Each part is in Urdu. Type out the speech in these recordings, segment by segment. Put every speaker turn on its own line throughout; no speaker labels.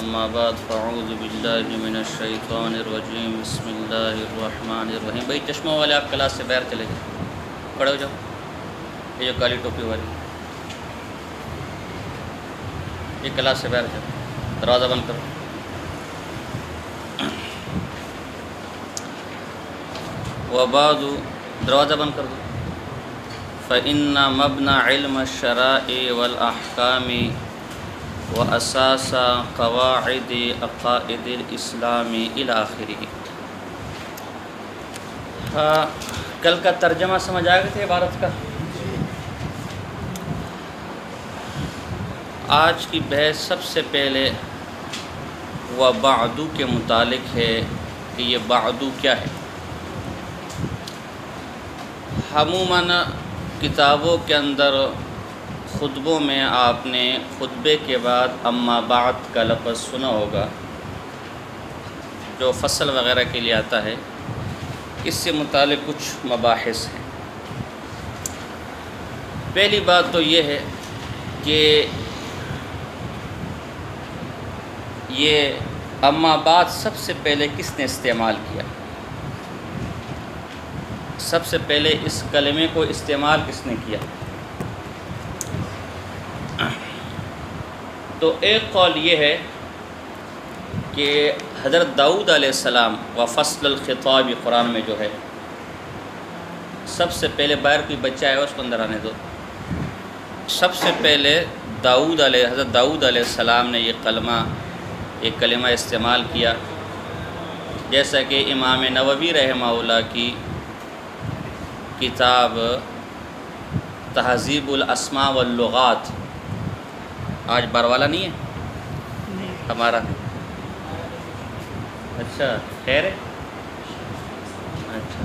اما بعد فاعوذ باللہ من الشیطان الرجیم بسم اللہ الرحمن الرحیم۔ بھائی چشموں والے آپ کلاس سے باہر چلے جائیں، کھڑے ہو جاؤ۔ یہ جو کالی ٹوپی والی، یہ کلاس سے باہر جاؤ، دروازہ بند کرو۔ وبعد، دروازہ بند کر دو۔ فإن مبنى علم الشرائع والأحكام وأساس قواعد عقائد الإسلام إلى آخره۔ کل کا ترجمہ سمجھ آ گئے تھے عبارت کا؟ آج کی بحث سب سے پہلے وبعد کے متعلق ہے کہ یہ بعد کیا ہے۔ عموماً کتابوں کے اندر خطبوں میں آپ نے خطبے کے بعد اما بعد کا لفظ سنا ہوگا، جو فصل وغیرہ کے لیے آتا ہے۔ اس سے متعلق کچھ مباحث ہیں۔ پہلی بات تو یہ ہے کہ یہ اما بعد سب سے پہلے کس نے استعمال کیا؟ سب سے پہلے اس کلمے کو استعمال کس نے کیا؟ تو ایک قول یہ ہے کہ حضرت داؤد علیہ السلام و فصل الخطاب قرآن میں جو ہے، سب سے پہلے باہر کوئی بچہ ہے اس کو اندر آنے دو۔ سب سے پہلے حضرت داؤد علیہ السلام نے یہ کلمہ استعمال کیا، جیسا کہ امام نووی رحمہ اللہ کی کتاب تہذیب الاسماء واللغات، آج بار والا نہیں ہے ہمارا؟ اچھا خیر ہے، اچھا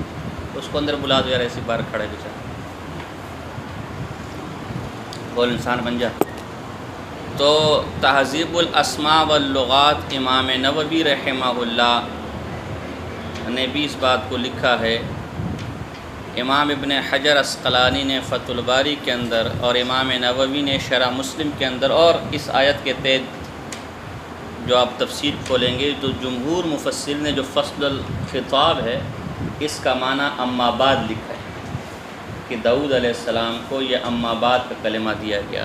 اس کو اندر بلا دو یار، ایسی بار کھڑے بچا، بول انسان بن جا۔ تو تہذیب الاسماء واللغات امام نووی رحمہ اللہ نے بھی اس بات کو لکھا ہے۔ امام ابن حجر عسقلانی نے فتح الباری کے اندر، اور امام نووی نے شرح مسلم کے اندر، اور اس آیت کے تحت جو آپ تفسیر کھولیں گے تو جمہور مفسرین نے جو فصل الخطاب ہے اس کا معنی اما بعد لکھا ہے، کہ داؤد علیہ السلام کو یہ اما بعد کا کلمہ دیا گیا۔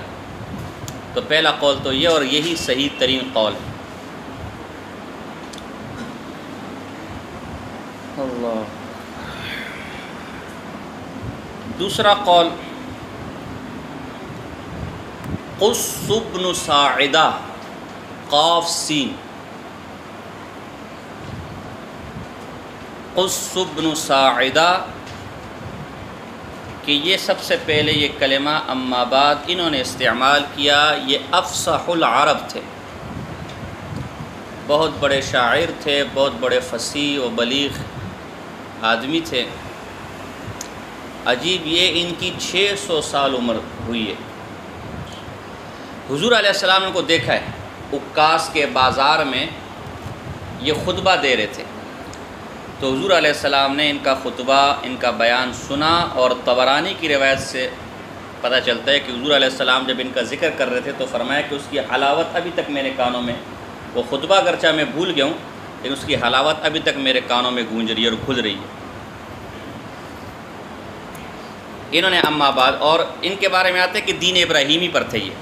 تو پہلا قول تو یہ، اور یہی صحیح ترین قول ہے۔ اللہ۔ دوسرا قول قص بن ساعدہ، قاف سین، قص بن ساعدہ، کہ یہ سب سے پہلے یہ کلمہ اما بعد انہوں نے استعمال کیا۔ یہ افصح العرب تھے، بہت بڑے شاعر تھے، بہت بڑے فصیح و بلیغ آدمی تھے۔ عجیب یہ ان کی 600 سال عمر ہوئی ہے۔ حضور علیہ السلام نے کو دیکھا ہے، عکاس کے بازار میں یہ خطبہ دے رہے تھے، تو حضور علیہ السلام نے ان کا خطبہ، ان کا بیان سنا، اور طبرانی کی روایت سے پتہ چلتا ہے کہ حضور علیہ السلام جب ان کا ذکر کر رہے تھے تو فرمایا کہ اس کی حلاوت ابھی تک میرے کانوں میں، وہ خطبہ اگرچہ میں بھول گیا ہوں لیکن اس کی حلاوت ابھی تک میرے کانوں میں گونج رہی ہے اور گھل رہی ہے۔ انہوں نے اما بعد، اور ان کے بارے میں آتا ہے کہ دین ابراہیمی پر تھے۔ یہ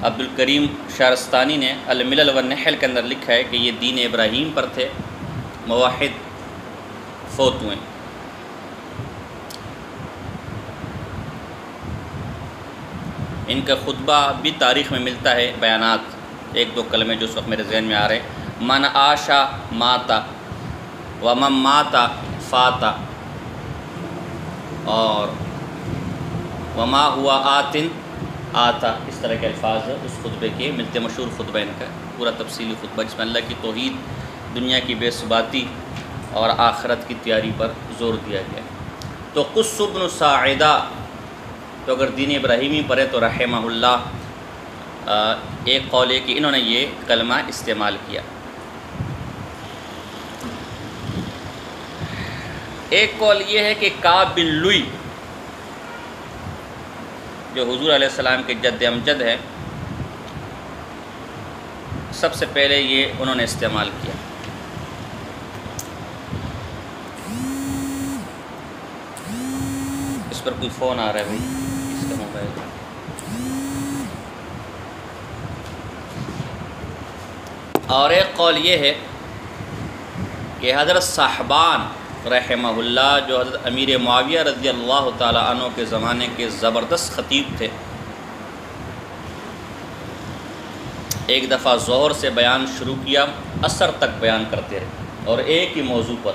عبد الکریم شارستانی نے الملل والنحل کے اندر لکھا ہے کہ یہ دین ابراہیم پر تھے، موحد فوت ہوئے۔ ان کا خطبہ بھی تاریخ میں ملتا ہے، بیانات، ایک دو کلمے جو اس وقت میرے ذہن میں آ رہے ہیں۔ من عاشا ماتا ومن ماتا فاتا، اور وما ہوا آتن آتا، اس طرح کے الفاظ اس خطبے کے ملتے۔ مشہور خطبہ ان کا پورا تفصیلی خطبہ، جس میں اللہ کی توحید، دنیا کی بے ثباتی اور آخرت کی تیاری پر زور دیا گیا۔ تو قص بن ساعدہ تو اگر دین ابراہیمی پر ہے تو رحمہ اللہ ایک قول ہے کہ انہوں نے یہ کلمہ استعمال کیا۔ ایک قول یہ ہے کہ کعب بن لوئی جو حضور علیہ السلام کے جد امجد ہے، سب سے پہلے یہ انہوں نے استعمال کیا۔ اس پر کوئی فون آ رہا ہے بھائی، اس کا موبائل۔ اور ایک قول یہ ہے کہ حضرت صاحبان رحمہ اللہ جو حضرت امیر معاویہ رضی اللہ تعالیٰ عنہ کے زمانے کے زبردست خطیب تھے، ایک دفعہ ظہر سے بیان شروع کیا، عصر تک بیان کرتے رہے اور ایک ہی موضوع پر،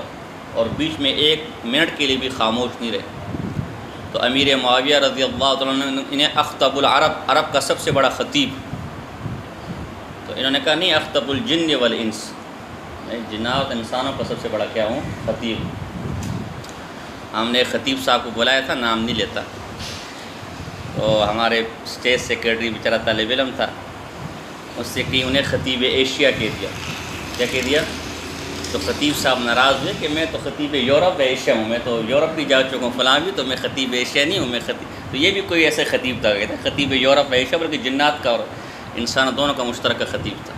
اور بیچ میں 1 منٹ کے لیے بھی خاموش نہیں رہے۔ تو امیر معاویہ رضی اللہ تعالیٰ عنہ نے انہیں اخطب العرب، عرب کا سب سے بڑا خطیب، تو انہوں نے کہا نہیں، اخطب الجن والانس، میں جنات انسانوں کا سب سے بڑا کیا ہوں، خطیب۔ ہم نے خطیب صاحب کو بلایا تھا، نام نہیں لیتا، تو ہمارے اسٹیج سیکرٹری بیچارہ طالب علم تھا، اس سے کہ انہیں خطیب ایشیا کہہ دیا۔ کیا کہہ دیا؟ تو خطیب صاحب ناراض ہوئے کہ میں تو خطیب یورپ ایشیا ہوں، میں تو یورپ بھی جا چکا ہوں، فلاں بھی، تو میں خطیب ایشیا نہیں ہوں، میں خطیب۔ تو یہ بھی کوئی ایسے خطیب تھا، کہتے ہیں خطیب یورپ ایشیا، بلکہ جنات کا اور انسان دونوں کا مشترکہ خطیب تھا۔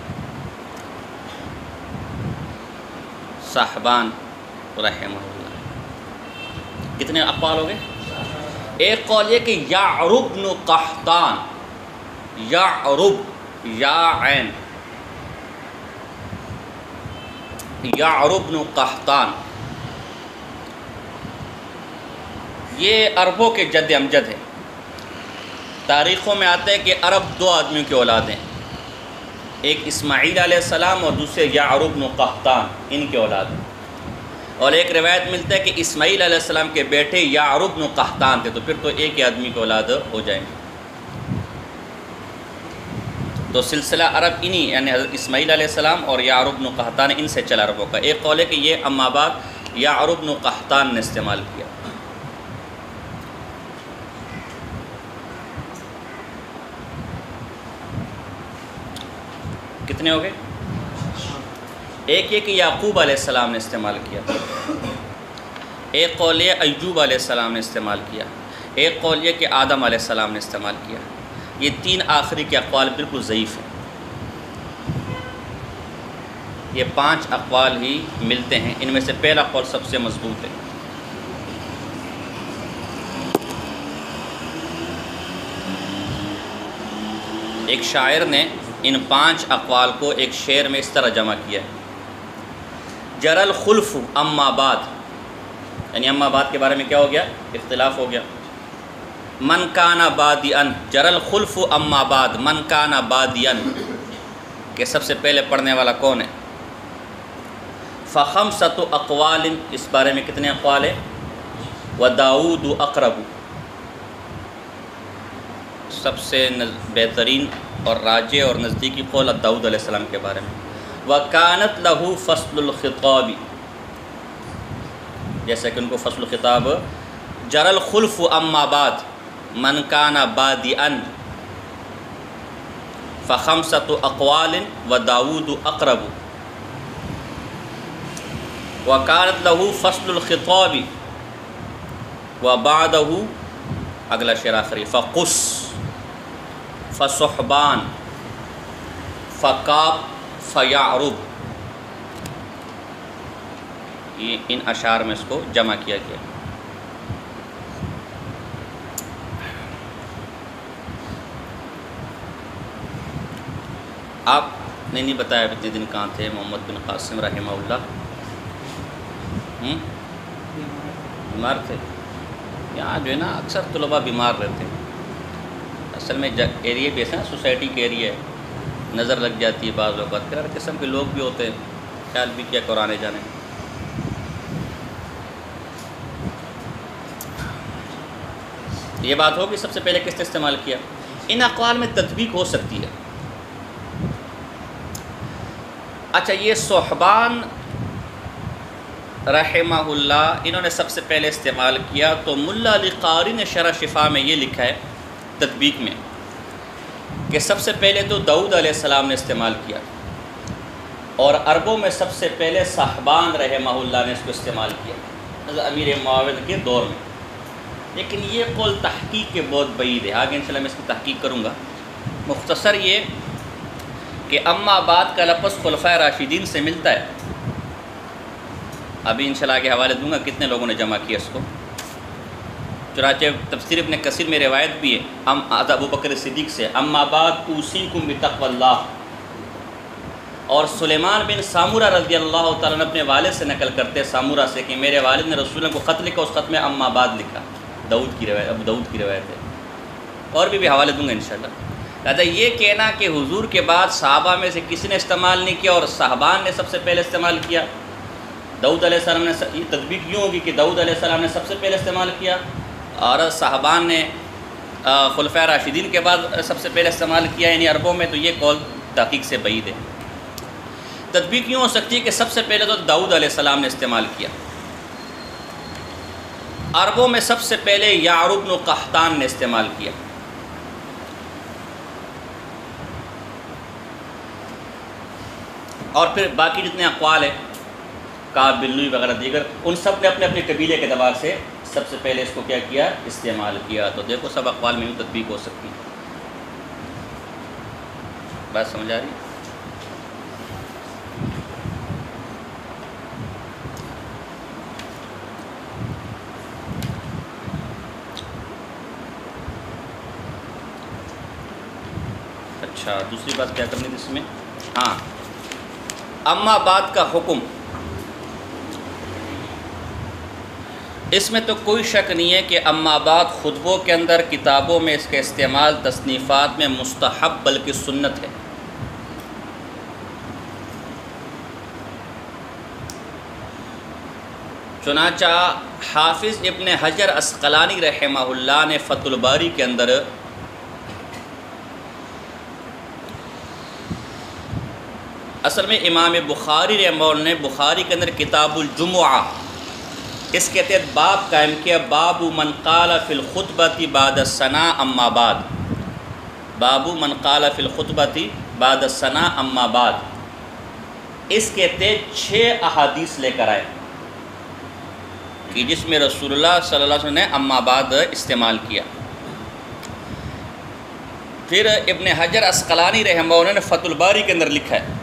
صاحبان رحمہ اللہ۔ کتنے اقوال ہو گئے؟ ایک قول یہ کہ یعرب بن قحطان، یعرب، یا عین، یعرب بن قحطان، یہ عربوں کے جد امجد ہے۔ تاریخوں میں آتا ہے کہ عرب 2 آدمیوں کی اولاد ہیں، ایک اسماعیل علیہ السلام اور دوسرے یعرب بن قحطان، ان کے اولاد ہیں۔ اور ایک روایت ملتا ہے کہ اسماعیل علیہ السلام کے بیٹے یعرب بن قحطان تھے، تو پھر تو ایک ہی آدمی کی اولاد ہو جائیں گے۔ تو سلسلہ عرب انہی، یعنی حضرت اسماعیل علیہ السلام اور یعرب بن قحطان، ان سے چلا عربوں کا۔ ایک قول ہے کہ یہ اما بعد یعرب بن قحطان نے استعمال کیا۔ کتنے ہو گئے؟ ایک یہ کہ یعقوب علیہ السلام نے استعمال کیا، ایک قول یہ ایوب علیہ السلام نے استعمال کیا، ایک قول یہ کہ آدم علیہ السلام نے استعمال کیا۔ یہ 3 آخری کے اقوال بالکل ضعیف ہیں، یہ 5 اقوال ہی ملتے ہیں، ان میں سے پہلا قول سب سے مضبوط ہے۔ ایک شاعر نے ان 5 اقوال کو ایک شعر میں اس طرح جمع کیا ہے: جر الخلف اما بعد، یعنی اما بعد کے بارے میں کیا ہو گیا؟ اختلاف ہو گیا۔ من کان بادئن، جر الخلف اما بعد، من کان بادئن، کہ سب سے پہلے پڑھنے والا کون ہے؟ فخمسۃ اقوال، اس بارے میں کتنے اقوال ہیں؟ وداؤد اقرب، سب سے بہترین اور راجع اور نزدیکی قول داؤد علیہ السلام کے بارے میں۔ وَكَانَتْ لَهُ فَصْلُ الْخِطَابِ، جیسا کہ ان کو فصل الخطاب، جر الخلف اما بعد من کان بادئن فخمسۃ اقوال وداؤد اقرب، وَكَانَتْ لَهُ فَصْلُ الْخِطَابِ وَبَعْدَهُ، اگلا شعر آخری، فَقُص، فَصُحْبان، فَقَاب، فَيَعْرُب، یہ ان اشعار میں اس کو جمع کیا گیا۔ آپ نے نہیں بتایا اتنے دن کہاں تھے محمد بن قاسم رحمہ اللہ؟ بیمار تھے؟ یہاں جو ہے نا اکثر طلباء بیمار رہتے ہیں، اصل میں ایریے بھی ایسا نا، سوسائٹی کے ایریے ہے، نظر لگ جاتی ہے بعض اوقات، ہر قسم کے لوگ بھی ہوتے ہیں، خیال بھی کیا قرآن جانے۔ یہ بات ہوگی سب سے پہلے کس نے استعمال کیا؟ ان اقوال میں تطبیق ہو سکتی ہے۔ اچھا، یہ صحبان رحمہ اللہ انہوں نے سب سے پہلے استعمال کیا، تو ملا علی قاری نے شرح شفا میں یہ لکھا ہے تطبیق میں کہ سب سے پہلے تو داؤد علیہ السلام نے استعمال کیا، اور عربوں میں سب سے پہلے صاحبان رحمہ اللہ نے اس کو استعمال کیا امیر معاویہ کے دور میں۔ لیکن یہ قول تحقیق کے بہت بعید ہے، آگے انشاءاللہ میں اس کی تحقیق کروں گا۔ مختصر یہ کہ اما بعد کا لفظ خلفائے راشدین سے ملتا ہے؟ ابھی انشاءاللہ کے حوالے دوں گا کتنے لوگوں نے جمع کیا اس کو۔ چنانچہ تفسیر ابن کثیر میں روایت بھی ہے ابو بکر صدیق سے، اما بعد اوصیکم بتقوی اللہ۔ اور سلیمان بن سامورہ رضی اللہ تعالیٰ اپنے والد سے نقل کرتے سامورہ سے کہ میرے والد نے رسول اللہ کو خط لکھا، اس خط میں اما بعد لکھا۔ داؤد کی روایت، ابو داؤد کی روایت ہے، اور بھی حوالے دوں گا انشاءاللہ۔ لہٰذا یہ کہنا کہ حضور کے بعد صحابہ میں سے کسی نے استعمال نہیں کیا اور صحابان نے سب سے پہلے استعمال کیا، داؤد علیہ السلام نے، یہ تطبیق یوں ہوگی کہ داؤد علیہ السلام نے سب سے پہلے استعمال کیا اور صحابان نے خلفائے راشدین کے بعد سب سے پہلے استعمال کیا، یعنی عربوں میں، تو یہ قول تحقیق سے بعید ہے۔ تطبیق یوں ہو سکتی ہے کہ سب سے پہلے تو داؤد علیہ السلام نے استعمال کیا، عربوں میں سب سے پہلے یعرب بن قحطان نے استعمال کیا، اور پھر باقی جتنے اقوال ہیں کعب بن لؤی وغیرہ دیگر، ان سب نے اپنے اپنے قبیلے کے اعتبار سے سب سے پہلے اس کو کیا کیا، استعمال کیا۔ تو دیکھو سب اقوال میں یوں تطبیق ہو سکتی ہے۔ بات سمجھ آ رہی ہے؟ اچھا، دوسری بات کیا کرنی تھی اس میں؟ ہاں، اما بعد کا حکم، اس میں تو کوئی شک نہیں ہے کہ اما بعد خطبوں کے اندر، کتابوں میں اس کا استعمال تصنیفات میں مستحب بلکہ سنت ہے۔ چنانچہ حافظ ابن حجر عسقلانی رحمہ اللہ نے فتح الباری کے اندر اصل میں امام بخاری رحمہ اللہ نے بخاری کے اندر کتاب الجمعہ اس کے تحت باب قائم کیا، باب من قال فی الخطبۃ بعد الثناء اما بعد، باب من قال فی الخطبۃ بعد الثناء اما بعد۔ اس کے تحت 6 احادیث لے کر آئے کہ جس میں رسول اللہ صلی اللہ علیہ وسلم نے اما بعد استعمال کیا۔ پھر ابن حجر عسقلانی رحمہ اللہ نے فتح الباری کے اندر لکھا ہے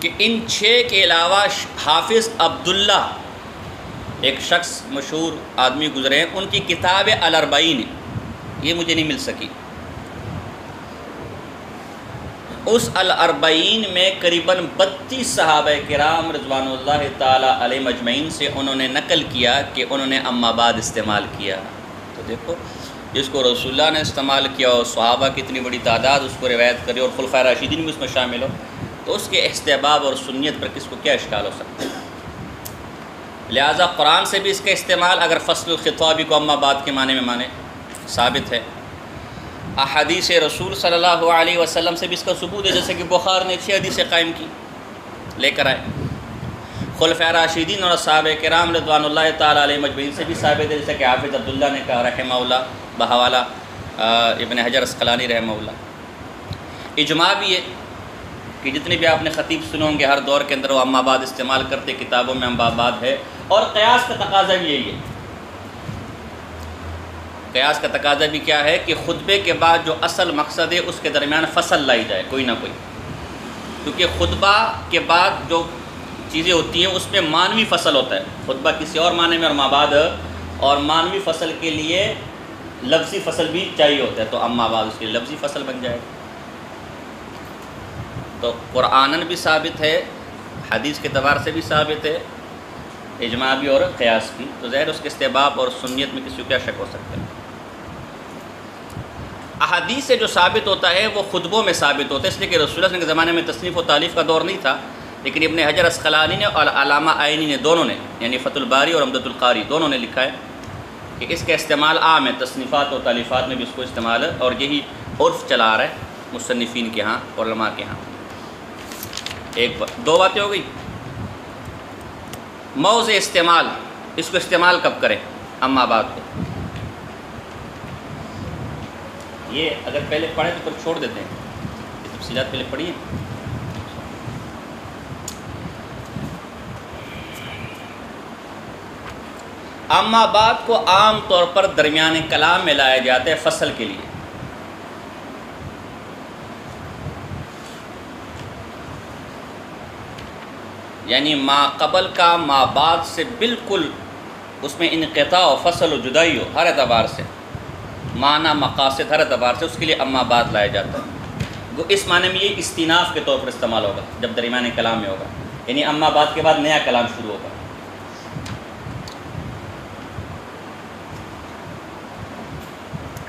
کہ ان 6 کے علاوہ حافظ عبداللہ، ایک شخص مشہور آدمی گزرے ہیں، ان کی کتاب الاربعین، یہ مجھے نہیں مل سکی، اس الاربعین میں قریباً 32 صحابہ کرام رضوان اللہ تعالیٰ علیہ مجمعین سے انہوں نے نقل کیا کہ انہوں نے اما بعد استعمال کیا۔ تو دیکھو، جس کو رسول اللہ نے استعمال کیا اور صحابہ کی اتنی بڑی تعداد اس کو روایت کری اور خلفائے راشدین بھی اس میں شامل ہو، تو اس کے استحباب اور سنیت پر کس کو کیا اشکال ہو سکتا ہے؟ لہٰذا قرآن سے بھی اس کا استعمال اگر فصل الخطابی کو اما بعد کے معنی میں مانے ثابت ہے، احادیث رسول صلی اللہ علیہ وسلم سے بھی اس کا ثبوت ہے، جیسے کہ بخاری نے 6 حدیثیں قائم کی لے کر آئے، خلفائے راشدین اور صحابہ کرام رضوان اللہ تعالیٰ علیہ مجمعین سے بھی ثابت ہے، جیسے کہ حافظ عبداللہ نے کہا رحمہ اللہ بحوالہ ابن حجر عسقلانی رحمہ اللہ۔ اجماع بھی ہے کہ جتنے بھی آپ نے خطیب سنے ہوں گے ہر دور کے اندر وہ اما بعد استعمال کرتے، کتابوں میں اما بعد ہے، اور قیاس کا تقاضا بھی یہی ہے۔ قیاس کا تقاضا بھی کیا ہے کہ خطبے کے بعد جو اصل مقصد ہے اس کے درمیان فصل لائی جائے کوئی نہ کوئی، کیونکہ خطبہ کے بعد جو چیزیں ہوتی ہیں اس میں معنوی فصل ہوتا ہے، خطبہ کسی اور معنی میں اور ما بعد، اور معنوی فصل کے لیے لفظی فصل بھی چاہیے ہوتا ہے، تو اما بعد اس کے لیے لفظی فصل بن جائے۔ تو قرآناً بھی ثابت ہے، حدیث کے اعتبار سے بھی ثابت ہے، اجماع بھی اور قیاس بھی، تو ظاہر اس کے استحباب اور سنیت میں کسی کو کیا شک ہو سکتا ہے؟ احادیث سے جو ثابت ہوتا ہے وہ خطبوں میں ثابت ہوتا ہے، اس لیے کہ رسول اللہ صلی اللہ علیہ وسلم کے زمانے میں تصنیف و تالیف کا دور نہیں تھا، لیکن ابن حجر عسقلانی نے اور علامہ عینی نے دونوں نے، یعنی فتح الباری اور عمدۃ القاری دونوں نے لکھا ہے کہ اس کا استعمال عام ہے، تصنیفات و تالیفات میں بھی اس کو استعمال ہے، اور یہی عرف چلا آ رہا ہے مصنفین کے ہاں، علماء کے ہاں۔ دو باتیں ہو گئی۔ موضع استعمال، اس کو استعمال کب کریں اما بعد کو، یہ اگر پہلے پڑھیں تو پھر چھوڑ دیتے ہیں، یہ تفصیلات پہلے پڑھیے۔ اما بعد کو عام طور پر درمیان کلام میں لایا جاتا ہے فصل کے لیے، یعنی ما قبل کا ما بعد سے بالکل اس میں انقطاع و فصل و جدائی ہو ہر اعتبار سے، معنی مقاصد ہر اعتبار سے، اس کے لیے اما بعد لایا جاتا ہے۔ وہ اس معنی میں یہ استیناف کے طور پر استعمال ہوگا جب درمیان کلام میں ہوگا، یعنی اما بعد کے بعد نیا کلام شروع ہوگا۔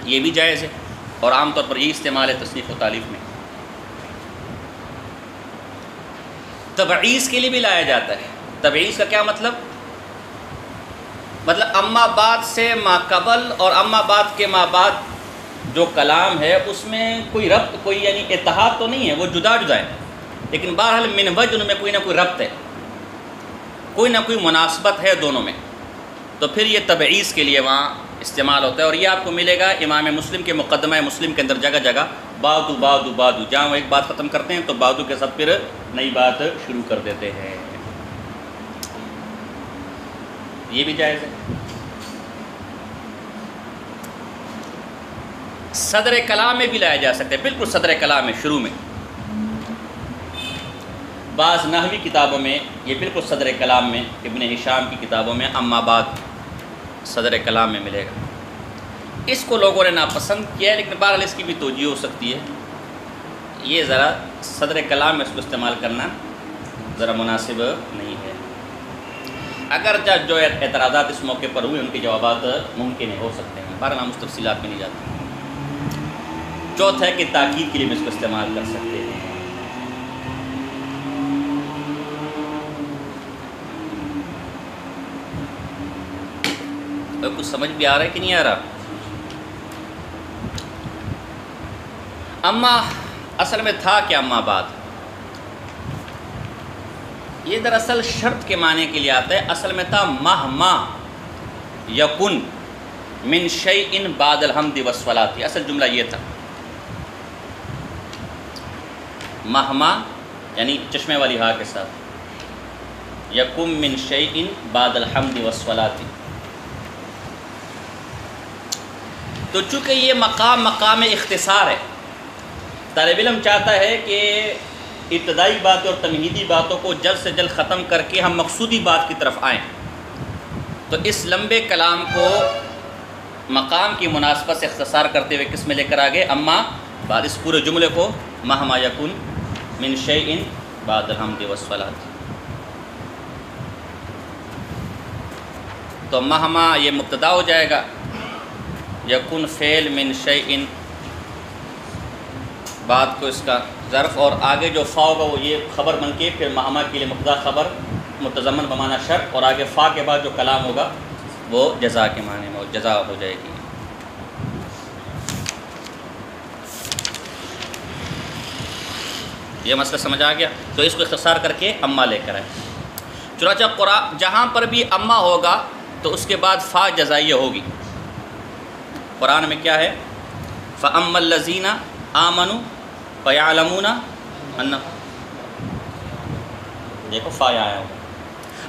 یہ بھی جائز ہے اور عام طور پر یہی استعمال ہے تصنیف و تالیف میں۔ تبعیض کے لیے بھی لایا جاتا ہے۔ تبعیض کا کیا مطلب؟ مطلب اما بعد سے ما قبل اور اما بعد کے ما بعد جو کلام ہے اس میں کوئی ربط، کوئی یعنی اتحاد تو نہیں ہے، وہ جدا جدا ہے، لیکن بہرحال من وجہ ان میں کوئی نہ کوئی ربط ہے، کوئی نہ کوئی مناسبت ہے دونوں میں، تو پھر یہ تبعیض کے لیے وہاں استعمال ہوتا ہے۔ اور یہ آپ کو ملے گا امام مسلم کے مقدمہ مسلم کے اندر جگہ جگہ بادو بادو بادو، جہاں وہ ایک بات ختم کرتے ہیں تو بادو کے ساتھ پھر نئی بات شروع کر دیتے ہیں۔ یہ بھی جائز ہے۔ صدر کلام میں بھی لایا جا سکتا ہے، بالکل صدر کلام میں شروع میں۔ بعض نحوی کتابوں میں یہ بالکل صدر کلام میں، ابن ہشام کی کتابوں میں اما بعد صدر کلام میں ملے گا۔ اس کو لوگوں نے ناپسند کیا ہے، لیکن بہرحال اس کی بھی توجیہ ہو سکتی ہے۔ یہ ذرا صدر کلام میں اس کو استعمال کرنا ذرا مناسب نہیں ہے۔ اگر جو اعتراضات اس موقع پر ہوئے ان کے جوابات ممکن ہو سکتے ہیں، بہرحال ہم اس تفصیلات میں نہیں جاتے۔ چوتھا ہے کہ تاکید کے لیے بھی اس کو استعمال کر سکتے ہیں۔ کچھ سمجھ بھی آ رہا ہے کہ نہیں آ رہا؟ اما اصل میں تھا کیا اما بعد؟ یہ دراصل شرط کے معنی کے لیے آتا ہے۔ اصل میں تھا مہما یکن من شیء بعد الحمد والصلاۃ، اصل جملہ یہ تھا۔ مہما یعنی چشمے والی ہا کے ساتھ، یکم من شیء بعد الحمد والصلاۃ۔ تو چونکہ یہ مقام اختصار ہے، طالب علم چاہتا ہے کہ ابتدائی باتیں اور تمہیدی باتوں کو جلد سے جلد ختم کر کے ہم مقصودی بات کی طرف آئیں، تو اس لمبے کلام کو مقام کی مناسبت سے اختصار کرتے ہوئے کس میں لے کر آگے اما بعد، اس پورے جملے کو مہما یکن من شیء بعد الحمد والصلاۃ۔ تو مہما یہ مبتدا ہو جائے گا، یکن فعل من شیء بعد کو اس کا ظرف، اور آگے جو فا ہوگا وہ یہ خبر بن کے پھر مہما کے لیے مبتدا خبر متضمن بمعنی شرط، اور آگے فا کے بعد جو کلام ہوگا وہ جزا کے معنی میں جزا ہو جائے گی۔ یہ مسئلہ سمجھ آ گیا؟ تو اس کو اختصار کر کے اما لے کر آئے۔ چنانچہ قرآن جہاں پر بھی اما ہوگا تو اس کے بعد فا جزائیہ ہوگی۔ قرآن میں کیا ہے؟ فَأَمَّا الَّذِينَ آمَنُوا فَيَعْلَمُونَ أَنَّهُ، دیکھو فا آیا ہوگا۔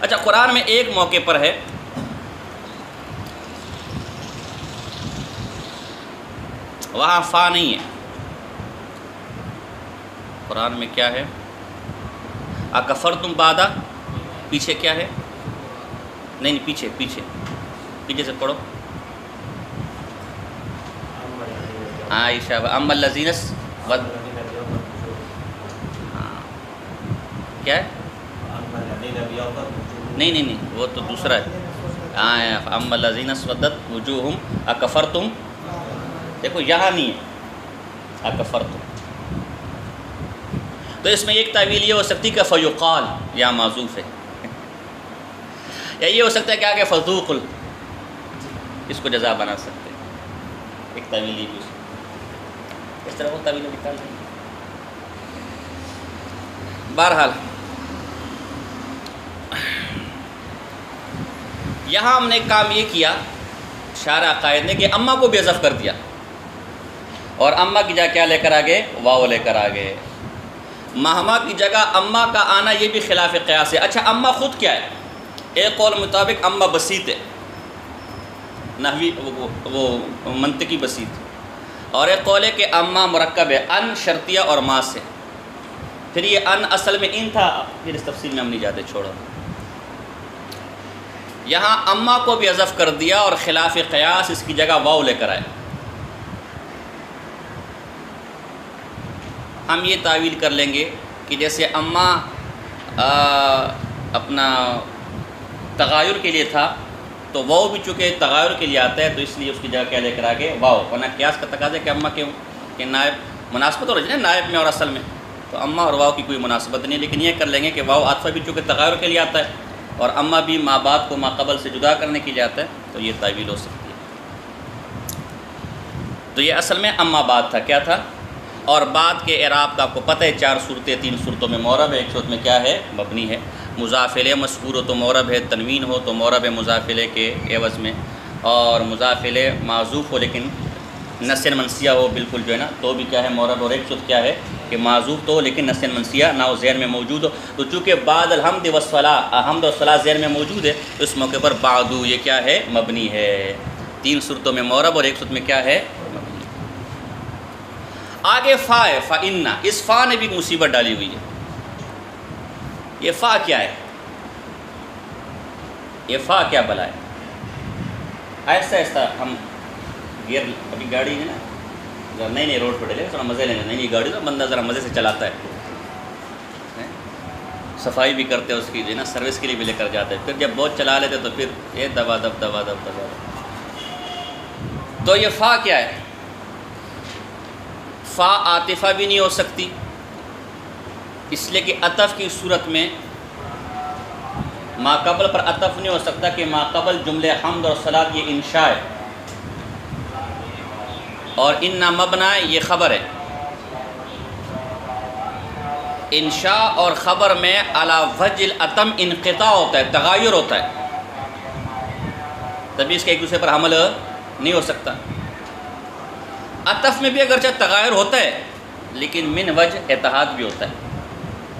اچھا، قرآن میں ایک موقع پر ہے وہاں فا نہیں ہے۔ قرآن میں کیا ہے؟ اکفرتم بعد، پیچھے کیا ہے؟ نہیں پیچھے سے پڑھو۔ عائشہ اما الذین کیا ہے؟ نہیں وہ تو دوسرا ہے۔ اما الذین اسودت وجوہہم اکفرتم، دیکھو یہاں نہیں ہے اکفرتم۔ تو اس میں ایک تعویل یہ ہو سکتی کہ فیقال یا معذوف ہے، یا یہ ہو سکتا ہے کہ آگے فذوق، اس کو جزا بنا سکتے ہیں۔ ایک تعویل یہ بھی اس طرح وہ تعویل نکال دیں۔ بہرحال یہاں ہم نے کام یہ کیا شارح عقائد نے کہ اما کو بھی حذف کر دیا، اور اما کی جگہ کیا لے کر آگے؟ واو لے کر آگے۔ مہما کی جگہ اما کا آنا یہ بھی خلاف قیاس ہے۔ اچھا، اما خود کیا ہے؟ ایک قول مطابق اما بسیط ہے، نحوی وہ منطقی بسیط، اور ایک قول ہے کہ اما مرکب ہے ان شرطیہ اور ما سے۔ پھر یہ ان اصل میں ان تھا، پھر اس تفصیل میں ہم نہیں جاتے، چھوڑو۔ یہاں اما کو بھی حذف کر دیا اور خلاف قیاس اس کی جگہ واو لے کر آئے۔ ہم یہ تعویل کر لیں گے کہ جیسے اما اپنا تغایر کے لیے تھا تو واو بھی چونکہ تغایر کے لیے آتا ہے تو اس لیے اس کی جگہ کیا لے کر آگے واو، ورنہ قیاس کا تقاضا ہے کہ اما کہ نائب مناسبت ہو رہی ہے نا نائب میں اور اصل میں، تو اما اور واو کی کوئی مناسبت نہیں، لیکن یہ کر لیں گے کہ واو عاطفہ بھی چونکہ تغایر کے لیے آتا ہے اور اما بھی ما بعد کو ما قبل سے جدا کرنے کے لیے آتا ہے، تو یہ تعویل ہو سکتی ہے۔ تو یہ اصل میں اما بعد تھا، کیا تھا؟ اور بعد کے اعراب کا آپ کو پتہ ہے 4 صورتیں، 3 صورتوں میں معرب ہے، 1 صورت میں کیا ہے؟ مبنی ہے۔ مضاف الیہ مذکور ہو تو معرب ہے، تنوین ہو تو معرب ہے مضاف الیہ کے عوض میں، اور مضاف الیہ معذوف ہو لیکن نسین منسیہ ہو بالکل جو ہے نا تو بھی کیا ہے؟ معرب۔ اور ایک صورت کیا ہے کہ معذوف تو ہو لیکن نسین منسیہ نہ ہو، ذہن میں موجود ہو، تو چونکہ بعد الحمد والصلاۃ حمد و صلاۃ ذہن میں موجود ہے تو اس موقع پر بعدو یہ کیا ہے؟ مبنی ہے۔ 3 صورتوں میں معرب اور 1 صورت میں کیا ہے؟ مبنی۔ آگے فا ہے، فَإِنَّ، اس فا نے بھی مصیبت ڈالی ہوئی ہے۔ یہ فا کیا ہے؟ یہ فا کیا بلا ہے؟ آہستہ آہستہ ہم گیئر، ابھی گاڑی ہے نا ذرا نئی نئی روڈ پہ ڈلے تھوڑا مزے لینے، نئی گاڑی تو بندہ ذرا مزے سے چلاتا ہے، صفائی بھی کرتے ہیں اس کی جو ہے نا، سروس کے لیے بھی لے کر جاتے ہیں، پھر جب بہت چلا لیتے تو پھر یہ دبا دب دبا دب دبا دب۔ تو یہ فا کیا ہے؟ فا عاطفہ بھی نہیں ہو سکتی، اس لیے کہ عطف کی صورت میں ما قبل پر عطف نہیں ہو سکتا کہ ما قبل جملے حمد اور صلاۃ یہ انشاء ہے، اور ان مبنا یہ خبر ہے۔ انشاء اور خبر میں علی وجہ العتم انقطاع ہوتا ہے، تغایر ہوتا ہے، تبھی اس کے ایک دوسرے پر حمل نہیں ہو سکتا۔ عطف میں بھی اگرچہ تغایر ہوتا ہے لیکن من وجہ اتحاد بھی ہوتا ہے۔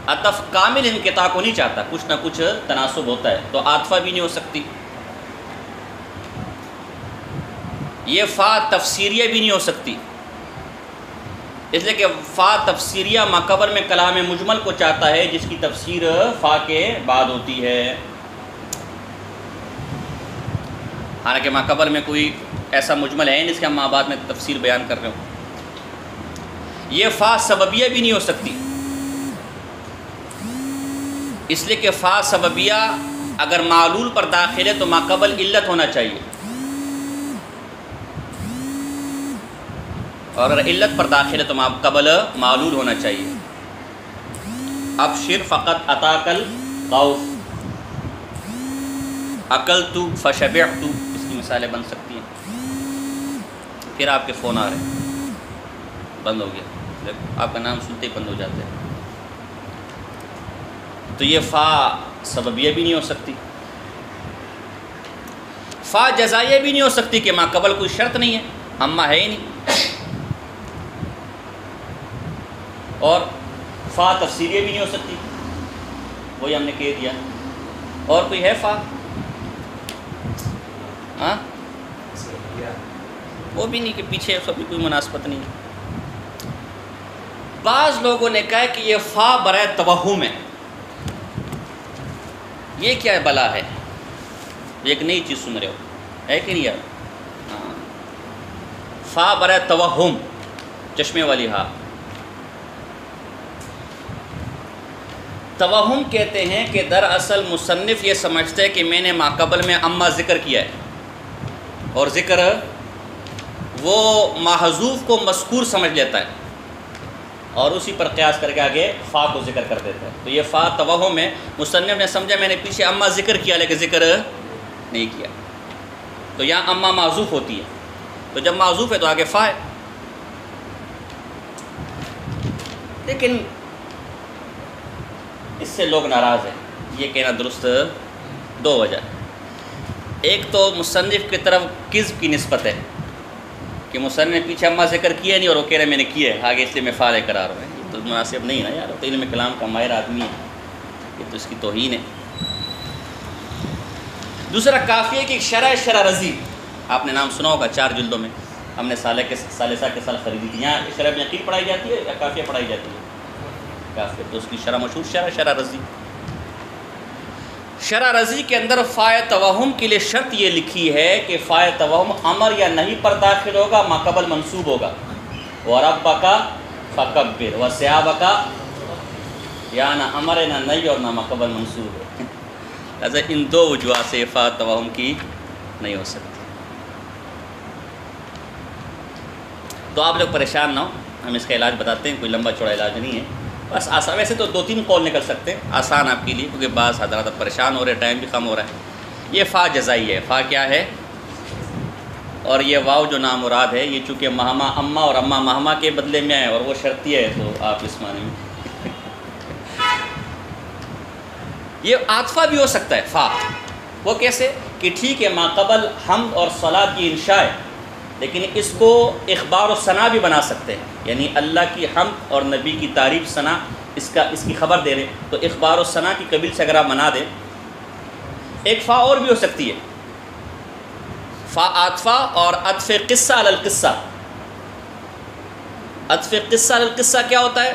عطف کامل انقطاع کو نہیں چاہتا، کچھ نہ کچھ تناسب ہوتا ہے، تو عاطفہ بھی نہیں ہو سکتی۔ یہ فا تفسیریہ بھی نہیں ہو سکتی، اس لیے کہ فا تفسیریہ ما قبل میں کلام مجمل کو چاہتا ہے جس کی تفسیر فا کے بعد ہوتی ہے، حالانکہ ما قبل میں کوئی ایسا مجمل ہے جس کے ہم ما بعد میں تفسیر بیان کر رہے ہوں۔ یہ فا سببیہ بھی نہیں ہو سکتی، اس لیے کہ فا سببیہ اگر معلول پر داخل ہے تو ما قبل علت ہونا چاہیے، اور اگر علت پر داخل ہے تو ما قبل معلول ہونا چاہیے۔ ابشر فقط اتاکل خوف، اکلت فشبعت، اس کی مثالیں بن سکتی ہیں۔ پھر آپ کے فون آ رہے ہیں، بند ہو گیا، آپ کا نام سنتے ہی بند ہو جاتے ہیں۔ تو یہ فا سببیہ بھی نہیں ہو سکتی، فا جزائیہ بھی نہیں ہو سکتی کہ ما قبل کوئی شرط نہیں ہے، اما ہے ہی نہیں، اور فا تفسیریہ بھی نہیں ہو سکتی، وہی ہم نے کہہ دیا۔ اور کوئی ہے فا؟ ہاں وہ بھی نہیں، کہ پیچھے اس بھی کوئی مناسبت نہیں۔ بعض لوگوں نے کہا کہ یہ فا برائے توہم ہے، یہ کیا بلا ہے؟ ایک نئی چیز سن رہے ہو، ہے کہ نہیں یار؟ ہاں، فا برائے توہم، چشمے والی ہا۔ توہم کہتے ہیں کہ دراصل مصنف یہ سمجھتے ہیں کہ میں نے ما قبل میں اما ذکر کیا ہے، اور ذکر وہ محذوف کو مذکور سمجھ لیتا ہے اور اسی پر قیاس کر کے آگے فا کو ذکر کر دیتا ہے۔ تو یہ فا توہم ہے، مصنف نے سمجھا میں نے پیچھے اما ذکر کیا لیکن ذکر نہیں کیا، تو یہاں اما معذوف ہوتی ہے، تو جب معذوف ہے تو آگے فا ہے۔ لیکن اس سے لوگ ناراض ہیں، یہ کہنا درست 2 وجہ۔ ایک تو مصنف کی طرف کذب کی نسبت ہے کہ مصنف نے پیچھے اما ذکر کیا نہیں اور وہ کہہ رہے میں نے کیا ہے آگے، اس لیے میں فعال قرار ہوا ہے، یہ تو مناسب نہیں ہے نا یار، تو علم کلام کا ماہر آدمی ہے، یہ تو اس کی توہین ہے۔ دوسرا کافیہ کی شرح رضی، آپ نے نام سنا ہوگا، 4 جلدوں میں ہم نے ثالثہ کے سال خریدی تھی۔ یہاں شرح یقین پڑھائی جاتی ہے یا کافیہ پڑھائی جاتی ہے؟ کافر، تو اس کی شرح مشہور شرح رضی. شرح رضی کے اندر فائے توہم کے لیے شرط یہ لکھی ہے کہ فائے توہم امر یا نہیں پر داخل ہوگا، ما قبل منصوب ہوگا. وَرَبَّكَ فَكَبِّرْ وَثِيَابَكَ، یا نہ امر ہے نہ نہیں اور نہ ما قبل منصوب ہے. لہٰذا ان دو وجوہات سے فائے توہم کی نہیں ہو سکتی. تو آپ لوگ پریشان نہ ہو، ہم اس کا علاج بتاتے ہیں، کوئی لمبا چوڑا علاج نہیں ہے، بس آسان. ویسے تو 2-3 قول نکل سکتے ہیں آسان آپ کے لیے، کیونکہ بعض حضرات اب پریشان ہو رہے، ٹائم بھی کم ہو رہا ہے. یہ فا جزائی ہے. فا کیا ہے؟ اور یہ واو جو نامراد ہے، یہ چونکہ مہما اما اور اما مہما کے بدلے میں ہے اور وہ شرطی ہے، تو آپ اس معنی میں یہ عاطفہ بھی ہو سکتا ہے. فا وہ کیسے کہ ٹھیک ہے ما قبل حمد اور صلاۃ کی انشاء ہے، لیکن اس کو اخبار و ثنا بھی بنا سکتے ہیں، یعنی اللہ کی حمد اور نبی کی تعریف ثنا اس کی خبر دے رہے، تو اخبار و ثنا کی قبیل سے اگر آپ بنا دیں. ایک فا اور بھی ہو سکتی ہے، فا عاطفہ اور عطف قصہ علی القصہ. عطف قصہ علی القصہ کیا ہوتا ہے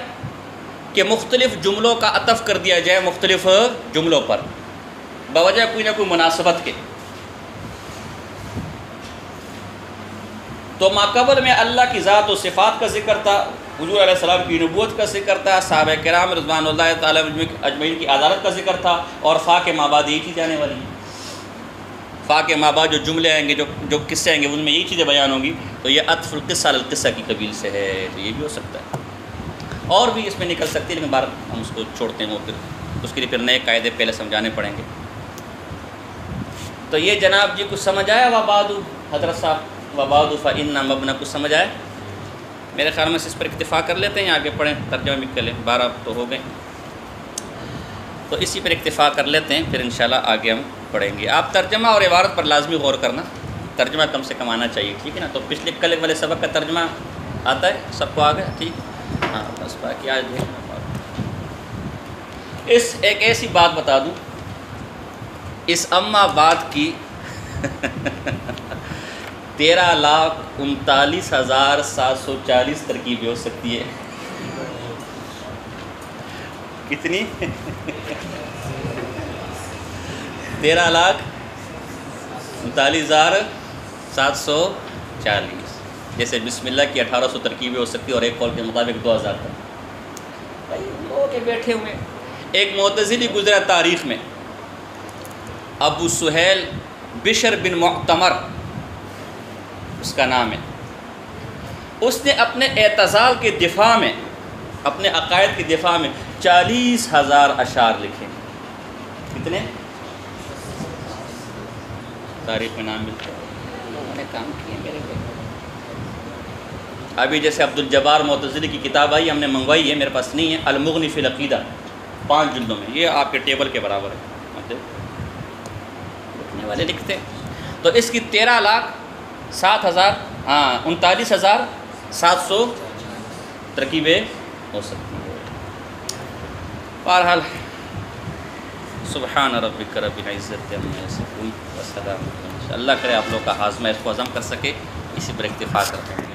کہ مختلف جملوں کا عطف کر دیا جائے مختلف جملوں پر بوجہ کوئی نہ کوئی مناسبت کے. تو ماقبل میں اللہ کی ذات و صفات کا ذکر تھا، حضور علیہ السلام کی نبوت کا ذکر تھا، صحابہ کرام رضوان اللہ تعالیٰ اجمعین کی عدالت کا ذکر تھا، اور فا کے مابعد یہی چیزیں آنے والی ہیں. فا کے مابعد جو جملے آئیں گے، جو قصے آئیں گے، ان میں یہی چیزیں بیان ہوں گی، تو یہ عطف القصہ علی القصہ کی قبیل سے ہے. تو یہ بھی ہو سکتا ہے، اور بھی اس میں نکل سکتی ہے، لیکن بار ہم اس کو چھوڑتے ہیں، وہ پھر اس کے لیے پھر نئے قاعدے پہلے سمجھانے پڑیں گے. تو یہ جناب جی کچھ سمجھ آیا وبعد حضرت صاحب؟ وبعد فإن مبنی کچھ سمجھ آئے؟ میرے خیال میں اس پر اکتفا کر لیتے ہیں، آگے پڑھیں، ترجمہ بھی کر لیں. 12 تو ہو گئے، تو اسی پر اکتفا کر لیتے ہیں، پھر انشاءاللہ آگے ہم پڑھیں گے. آپ ترجمہ اور عبارت پر لازمی غور کرنا، ترجمہ کم سے کم آنا چاہیے، ٹھیک ہے نا؟ تو پچھلے کل والے سبق کا ترجمہ آتا ہے سب کو؟ آ گیا؟ ٹھیک. ہاں بس باقی آج ایک ایسی بات بتا دوں، اس اما بعد کی 13,39,740 ترکیبیں ہو سکتی ہے. کتنی؟ 13,39,740. جیسے بسم اللہ کی 1800 ترکیبیں ہو سکتی ہے، اور ایک قول کے مطابق 2000 تک. بھائی لوگ کے بیٹھے ہوئے. ایک معتزلی گزرا تاریخ میں، ابو سہیل بشر بن معتمر اس کا نام ہے. اس نے اپنے اعتزال کے دفاع میں، اپنے عقائد کے دفاع میں 40,000 اشعار لکھے. کتنے؟ تاریخ میں نام ملتا ہے، انہوں نے کام کیے میرے پہ. ابھی جیسے عبد الجبار معتزلی کی کتاب آئی، ہم نے منگوائی ہے، میرے پاس نہیں ہے، المغنی فی العقیدہ، 5 جلدوں میں، یہ آپ کے ٹیبل کے برابر ہے، لکھنے والے لکھتے. تو اس کی 39,700 ترکیبیں ہو سکتی ہیں. بہرحال سبحان ربک رب العزت عما یصفون وسلام. اللہ کرے آپ لوگ کا ہاضمہ اس کو ہضم کر سکے. اسی پر اکتفا کرتے ہیں.